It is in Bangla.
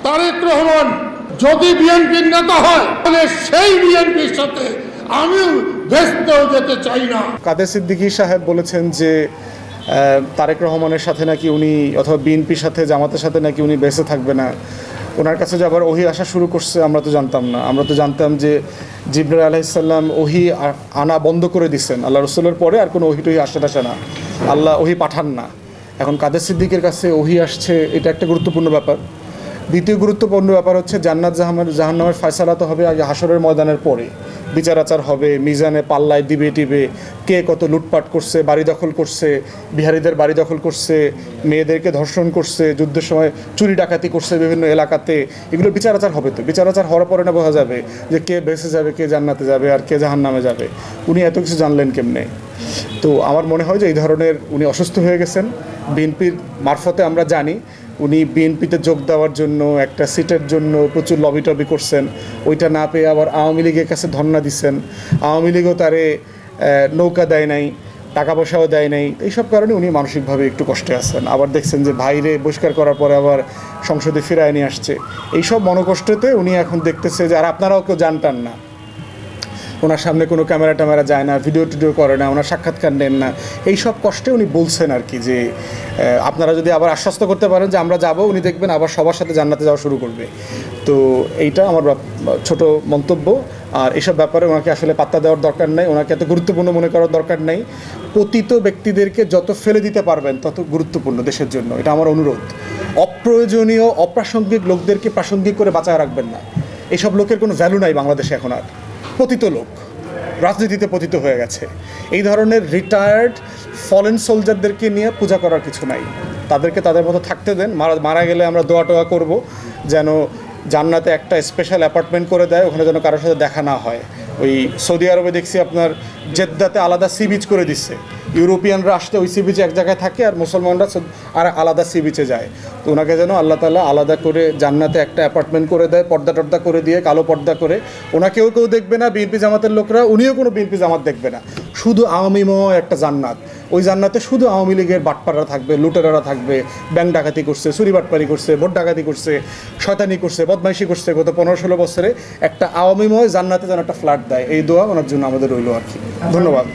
তারেক রহমান যদি বিএনপির নেতা হয় তাহলে সেই বিএনপির সাথে আমিও ব্যস্ত যেতে চাই না। কাদের সিদ্দিকী সাহেব বলেছেন যে তারেক রহমানের সাথে নাকি উনি অথবা বিএনপির সাথে জামাতের সাথে নাকি উনি বেঁচে থাকবে না। ওনার কাছে যে আবার ওহি আসা শুরু করছে আমরা তো জানতাম না। আমরা তো জানতাম যে জিবরাইল আলাইহিসসালাম ওহি আনা বন্ধ করে দিচ্ছেন, আল্লাহ রসুলের পরে আর কোনো ওহি টহি আসে না, আল্লাহ ওহি পাঠান না। এখন কাদের সিদ্দিকের কাছে ওহি আসছে, এটা একটা গুরুত্বপূর্ণ ব্যাপার। দ্বিতীয় গুরুত্বপূর্ণ ব্যাপার হচ্ছে জান্নাত জাহান্নামের ফয়সালা তো হবে আগে হাসরের ময়দানের পরে, বিচার আচার হবে, মিজানে পাল্লায় দিবে টিবে কে কত লুটপাট করছে, বাড়ি দখল করছে, বিহারীদের বাড়ি দখল করছে, মেয়েদেরকে ধর্ষণ করছে, যুদ্ধের সময় চুরি ডাকাতি করছে বিভিন্ন এলাকাতে, এগুলো বিচার আচার হবে। তো বিচার আচার হওয়ার পরে না বোঝা যাবে যে কে বেঁচে যাবে, কে জান্নাতে যাবে আর কে জাহান্নামে যাবে। উনি এত কিছু জানলেন কেমনে? তো আমার মনে হয় যে এই ধরনের উনি অসুস্থ হয়ে গেছেন। বিএনপির মারফতে আমরা জানি উনি বিএনপিতে যোগ দেওয়ার জন্য একটা সিটের জন্য প্রচুর লবি টবি করছেন, ওইটা না পেয়ে আবার আওয়ামী লীগের কাছে ধর্ণা দিচ্ছেন। আওয়ামী লীগও তারে নৌকা দেয় নাই, টাকা পয়সাও দেয় নাই। এইসব কারণে উনি মানসিকভাবে একটু কষ্টে আছেন। আবার দেখছেন যে ভাইরে বহিষ্কার করার পরে আবার সংসদে ফিরায় নিয়ে আসছে। এইসব মনোকষ্টতে উনি এখন দেখতেছে যে আর আপনারাও কেউ জানটান না, ওনার সামনে কোনো ক্যামেরা ট্যামেরা যায় না, ভিডিও টিডিও করে না, ওনার সাক্ষাৎকার নেন না। এই সব কষ্টে উনি বলছেন আর কি যে আপনারা যদি আবার আশ্বস্ত করতে পারেন যে আমরা যাব, উনি দেখবেন আবার সবার সাথে জান্নাতে যাওয়া শুরু করবে। তো এইটা আমার ছোট মন্তব্য। আর এইসব ব্যাপারে ওনাকে আসলে পাত্তা দেওয়ার দরকার নেই, ওনাকে এত গুরুত্বপূর্ণ মনে করার দরকার নেই। পতিত ব্যক্তিদেরকে যত ফেলে দিতে পারবেন তত গুরুত্বপূর্ণ দেশের জন্য, এটা আমার অনুরোধ। অপ্রয়োজনীয় অপ্রাসঙ্গিক লোকদেরকে প্রাসঙ্গিক করে বাঁচায় রাখবেন না। এইসব লোকের কোনো ভ্যালু নাই বাংলাদেশে এখন আর। পতিত লোক রাজনীতিতে পতিত হয়ে গেছে। এই ধরনের রিটায়ার্ড ফলেন সোলজারদেরকে নিয়ে পূজা করার কিছু নাই। তাদেরকে তাদের মতো থাকতে দেন। মারা গেলে আমরা দোয়া টোয়া করবো যেন জান্নাতে একটা স্পেশাল অ্যাপার্টমেন্ট করে দেয়, ওখানে যেন কারোর সাথে দেখা না হয়। ওই সৌদি আরবে দেখছি আপনার জেদ্দাতে আলাদা সি বিচ করে দিচ্ছে, ইউরোপিয়ানরা আসতে ওই সি বিচে এক জায়গায় থাকে আর মুসলমানরা আর আলাদা সি বিচে যায়। তো ওনাকে যেন আল্লাহ তাআলা আলাদা করে জান্নাতে একটা অ্যাপার্টমেন্ট করে দেয়, পর্দা টর্দা করে দিয়ে, কালো পর্দা করে। ওনাকেও কেউ দেখবে না, বিএনপি জামাতের লোকরা, উনিও কোনো বিএনপি জামাত দেখবে না। শুধু আওয়ামীময় একটা জান্নাত। ওই জান্নাতে শুধু আওয়ামী লীগের বাটপাড়া থাকবে, লুটেরারা থাকবে, ব্যাংক ডাকাতি করছে, চুরি বাটপারি করছে, ভোট ডাকাতি করছে, শয়তানি করছে, বদমাইশি করছে। গত 15-16 বছরে একটা আওয়ামীময় জান্নাতে যেন একটা ফ্ল্যাট দেয়, এই দোয়া ওনার জন্য আমাদের রইল আর কি। ধন্যবাদ।